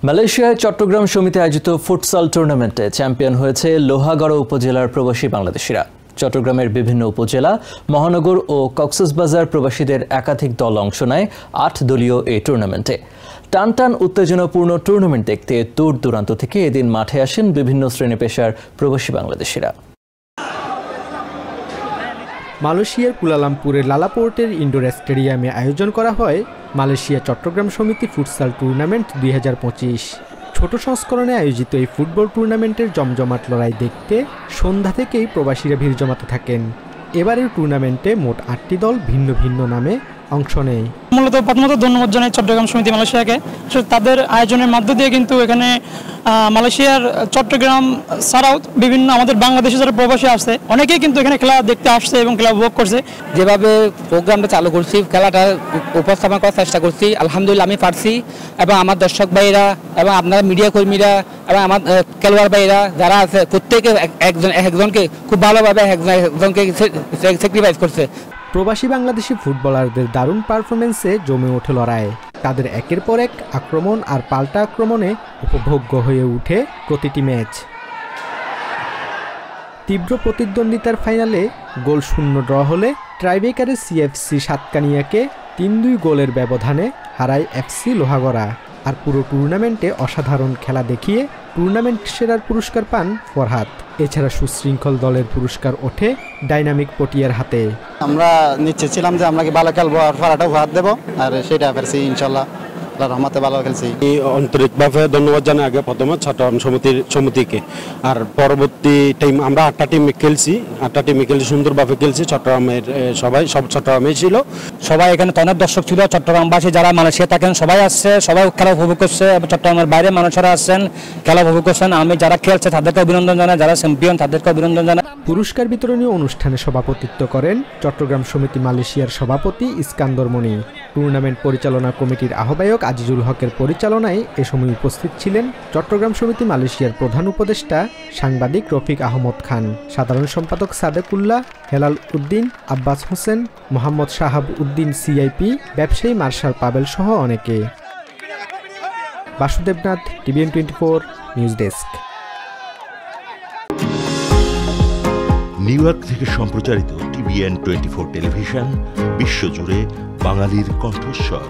মালয়েশিয়ায় চট্টগ্রাম সমিতি আয়োজিত ফুটসাল টুর্নামেন্টে চ্যাম্পিয়ন হয়েছে লোহাগড়া উপজেলার প্রবাসী বাংলাদেশিরা। চট্টগ্রামের বিভিন্ন উপজেলা, মহানগর ও কক্সবাজার প্রবাসীদের একাধিক দল অংশ নেয় ৮ দলীয় এই টুর্নামেন্টে। টানটান উত্তেজনাপূর্ণ টুর্নামেন্ট দেখতে দূর দূরান্ত থেকে এদিন মাঠে আসেন বিভিন্ন শ্রেণী পেশার প্রবাসী বাংলাদেশিরা। মালয়েশিয়ার কুয়ালালামপুরের লালাপোর্টের ইনডোর স্টেডিয়ামে আয়োজন করা হয় মালয়েশিয়া চট্টগ্রাম সমিতি ফুটসাল টুর্নামেন্ট ২০২৫। ছোট সংস্করণে আয়োজিত এই ফুটবল টুর্নামেন্টের জমজমাট লড়াই দেখতে সন্ধ্যা থেকেই প্রবাসীরা ভিড় জমাতে থাকেন। এবারের টুর্নামেন্টে মোট ৮টি দল ভিন্ন ভিন্ন নামে অংশ নেয়। মূলত প্রথমত ধন্যবাদ জানাই চট্টগ্রাম সমিতি মালয়েশিয়াকে। তাদের আয়োজনের মধ্য দিয়ে কিন্তু এখানে মালয়েশিয়ার চট্টগ্রাম ছাড়াও বিভিন্ন আমাদের বাংলাদেশে যারা প্রবাসী আসছে অনেকেই কিন্তু এখানে খেলা দেখতে আসছে এবং খেলা উপভোগ করছে। যেভাবে প্রোগ্রামটা চালু করছি, খেলাটা উপস্থাপন করার চেষ্টা করছি, আলহামদুলিল্লাহ আমি পারছি। এবং আমার দর্শক ভাইরা এবং আপনারা মিডিয়া কর্মীরা এবং আমার খেলোয়াড় ভাইরা যারা আছে প্রত্যেকে একজনকে খুব ভালোভাবে একজনকে স্যাক্রিফাইস করছে। প্রবাসী বাংলাদেশি ফুটবলারদের দারুণ পারফরমেন্সে জমে ওঠে লড়াই। তাদের একের পর এক আক্রমণ আর পাল্টা আক্রমণে উপভোগ্য হয়ে উঠে প্রতিটি ম্যাচ। তীব্র প্রতিদ্বন্দ্বিতার ফাইনালে গোল শূন্য ড্র হলে ট্রাইবেকারে সিএফসি সাতকানিয়াকে ৩-২ গোলের ব্যবধানে হারায় এফসি লোহাগড়া। আর পুরো টুর্নামেন্টে অসাধারণ খেলা দেখিয়ে টুর্নামেন্ট সেরার পুরস্কার পান ফরহাদ। এছাড়া সুশৃঙ্খল দলের পুরস্কার ওঠে ডাইনামিক পটিয়ার হাতে। আমরা নিশ্চিত ছিলাম যে আমরা কি ভালো খেলবো আর ফরাটাও ভাত দেবো, আর সেটা পেরেছি ইনশাল্লাহ রহমতে ভালো খেলছি। আন্তরিকভাবে ধন্যবাদ জানাই আগে প্রথমে চট্টগ্রাম সমিতিকে। আর পরবর্তী টাইম আমরা 8টা টিমে খেলছি, 8টা টিমে খেলছি, সুন্দরভাবে খেলছি। চট্টগ্রামের সব চট্টগ্রামে ছিল, সবাই এখানে অনেক দর্শক ছিল। চট্টগ্রামবাসী যারা মালয়েশিয়া থাকেন সবাই আসছে, সবাই খেলা উপভোগ করছে। চট্টগ্রামের বাইরে মানুষেরা আসছেন, খেলা উপভোগ করছেন। আমি যারা খেলছে তাদেরকে অভিনন্দন জানাই, যারা চ্যাম্পিয়ন তাদেরকে অভিনন্দন জানাই। পুরস্কার বিতরণী অনুষ্ঠানে সভাপতিত্ব করেন চট্টগ্রাম সমিতি মালয়েশিয়ার সভাপতি ইস্কান্দর মনি। টুর্নামেন্ট পরিচালনা কমিটির আহ্বায়ক আজিজুল হকের পরিচালনায় এ সময় উপস্থিত ছিলেন চট্টগ্রাম সমিতি মালয়েশিয়ার প্রধান উপদেষ্টা সাংবাদিক রফিক আহমদ খান, সাধারণ সম্পাদক সাদেকুল্লাহ, হেলাল উদ্দিন, আব্বাস হোসেন, মোহাম্মদ শাহাব উদ্দিন সিআইপি, ব্যবসায়ী মার্শাল পাবেল সহ অনেকে। Basudebnath, TVN 24 news desk. New York থেকে সম্প্রচারিত টিভিএন 24 টেলিভিশন বিশ্বজুড়ে বাঙালির কণ্ঠস্বর।